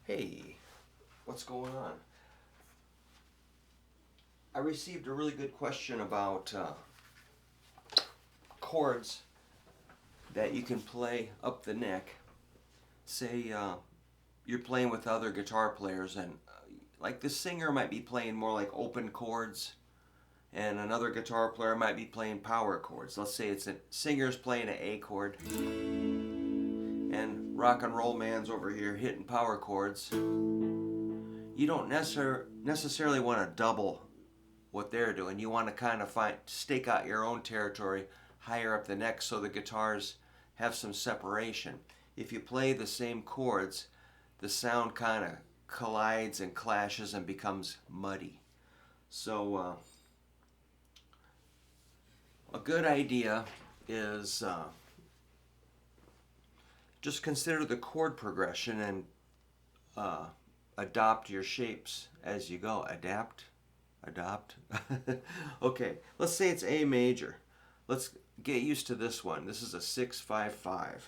Hey, what's going on? I received a really good question about chords that you can play up the neck. Say you're playing with other guitar players, and like the singer might be playing more like open chords, and another guitar player might be playing power chords. Let's say it's a singer's playing an A chord, and rock and roll man's over here hitting power chords. You don't necessarily want to double what they're doing. You want to kind of stake out your own territory higher up the neck so the guitars have some separation. If you play the same chords, the sound kind of collides and clashes and becomes muddy. So a good idea is just consider the chord progression and adopt your shapes as you go. Adopt. Okay, let's say it's A major. Let's get used to this one. This is a 6-5-5.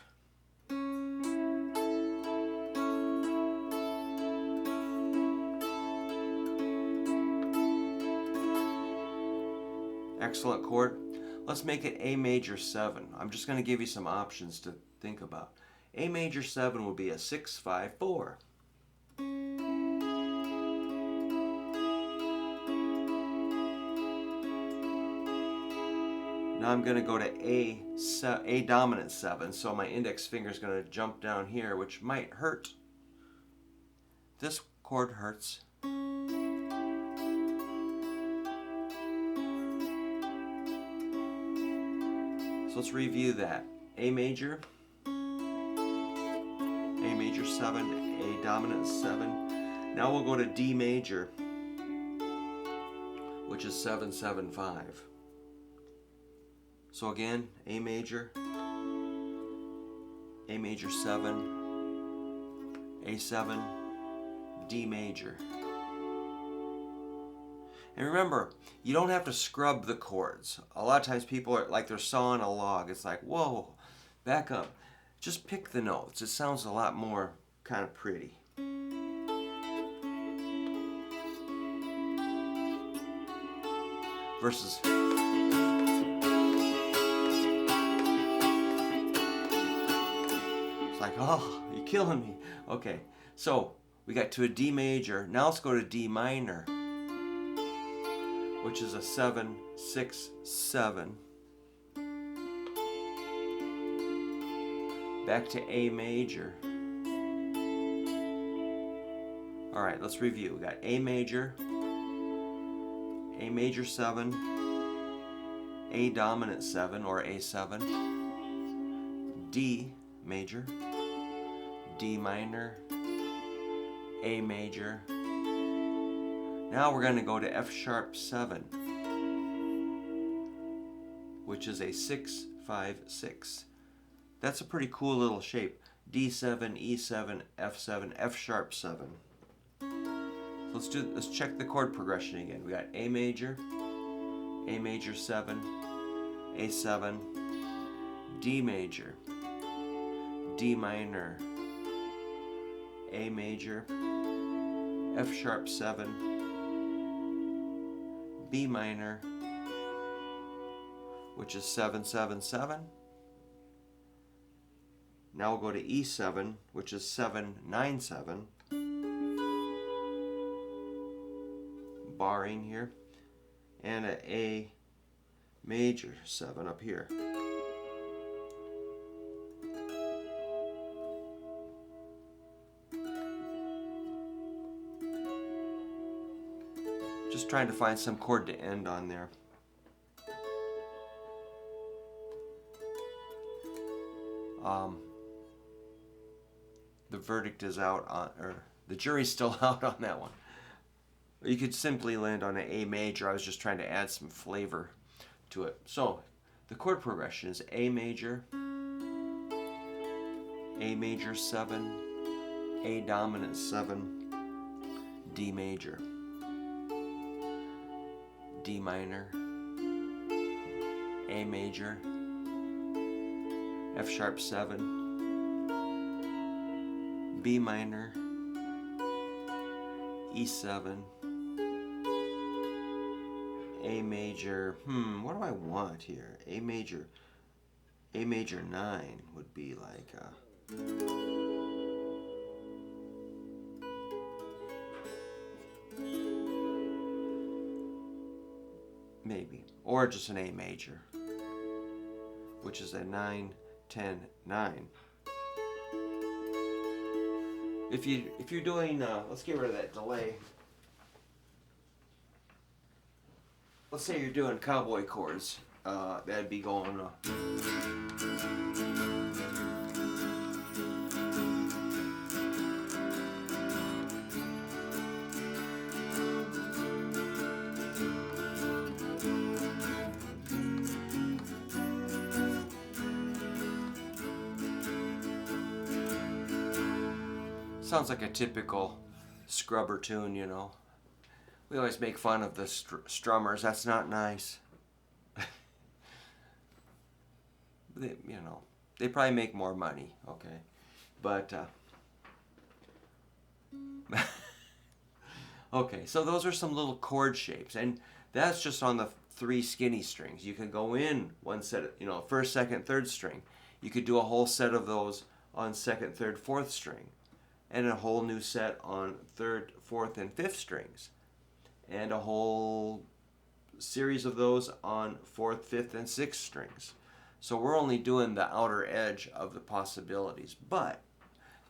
Excellent chord. Let's make it A major 7. I'm just going to give you some options to think about. A major 7 will be a 6-5-4. Now I'm going to go to A dominant 7, so my index finger is going to jump down here, which might hurt. This chord hurts. So let's review that. A major 7, A dominant 7. Now we'll go to D major, which is 7-7-5. So again, A major 7, A7, D major. And remember, you don't have to scrub the chords. A lot of times people are like they're sawing a log. It's like, whoa, back up. Just pick the notes. It sounds a lot more kind of pretty. Versus like, oh, you're killing me. Okay, so we got to a D major. Now let's go to D minor, which is a 7-6-7. Back to A major. All right, let's review. We got A major 7, A dominant 7 or A7, D major, D minor, A major. Now we're going to go to F sharp 7, which is a 6-5-6. That's a pretty cool little shape. D7, E7, F7, F sharp 7. So let's check the chord progression again. We got A major 7, A7, D major, D minor, A major, F sharp 7, B minor, which is 7-7-7. Now we'll go to E7, which is 7-9-7. Barring here. And an A major 7 up here. Just trying to find some chord to end on there. The verdict is out on, or the jury's still out on that one. You could simply land on an A major. I was just trying to add some flavor to it. So the chord progression is A major 7, A dominant 7, D major, D minor, A major, F sharp 7, B minor, E7, A major, what do I want here? A major 9 would be like maybe, or just an A major, which is a 9, 10, 9. If you're doing, let's get rid of that delay. Let's say you're doing cowboy chords. That'd be going. Sounds like a typical scrubber tune, you know. We always make fun of the strummers. That's not nice. They probably make more money, okay? But, okay, so those are some little chord shapes. And that's just on the 3 skinny strings. You can go in one set, first, second, third string. You could do a whole set of those on second, third, fourth string. And a whole new set on third, fourth, and fifth strings. And a whole series of those on fourth, fifth, and sixth strings. So we're only doing the outer edge of the possibilities. But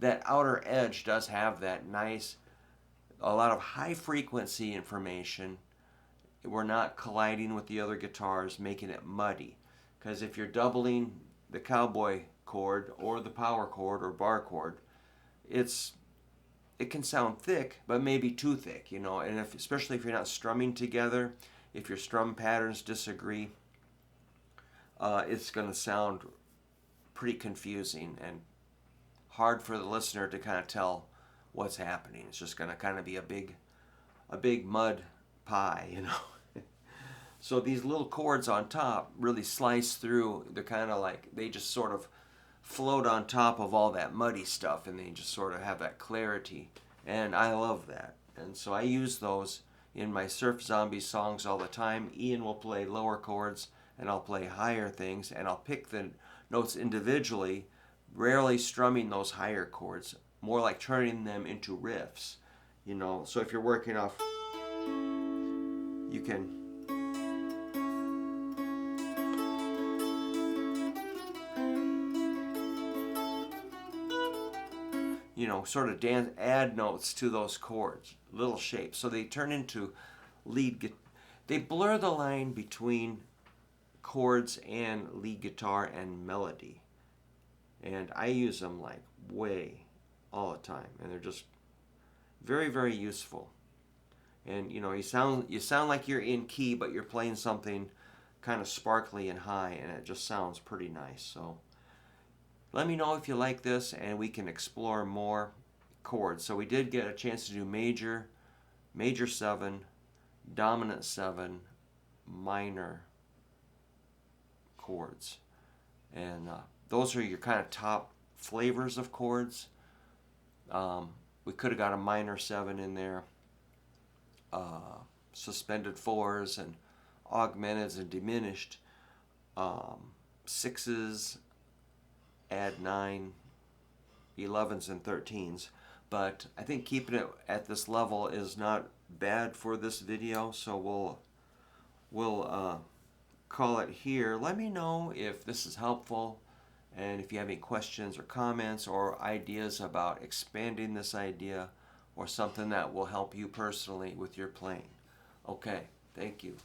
that outer edge does have that nice, a lot of high frequency information. We're not colliding with the other guitars, making it muddy. Because if you're doubling the cowboy chord or the power chord or bar chord, it can sound thick, but maybe too thick, and especially if you're not strumming together, if your strum patterns disagree, it's going to sound pretty confusing and hard for the listener to kind of tell what's happening. It's just going to kind of be a big mud pie, So these little chords on top really slice through. They're kind of like, they just sort of float on top of all that muddy stuff, and they just sort of have that clarity, and I love that. And so I use those in my Surf Zombie songs all the time. Ian will play lower chords and I'll play higher things, and I'll pick the notes individually, rarely strumming those higher chords, more like turning them into riffs, So if you're working off, you can sort of add notes to those chords, little shapes. So they turn into they blur the line between chords and lead guitar and melody. And I use them like way all the time. And they're just very, very useful. And you sound like you're in key, but you're playing something kind of sparkly and high, and it just sounds pretty nice. So let me know if you like this, and we can explore more chords. So we did get a chance to do major 7, dominant 7, minor chords. And those are your kind of top flavors of chords. We could have got a minor 7 in there, suspended 4s and augmenteds and diminished, 6s, add 9, 11s, and 13s. But I think keeping it at this level is not bad for this video, so we'll call it here. Let me know if this is helpful, and if you have any questions or comments or ideas about expanding this idea or something that will help you personally with your playing. Okay, thank you.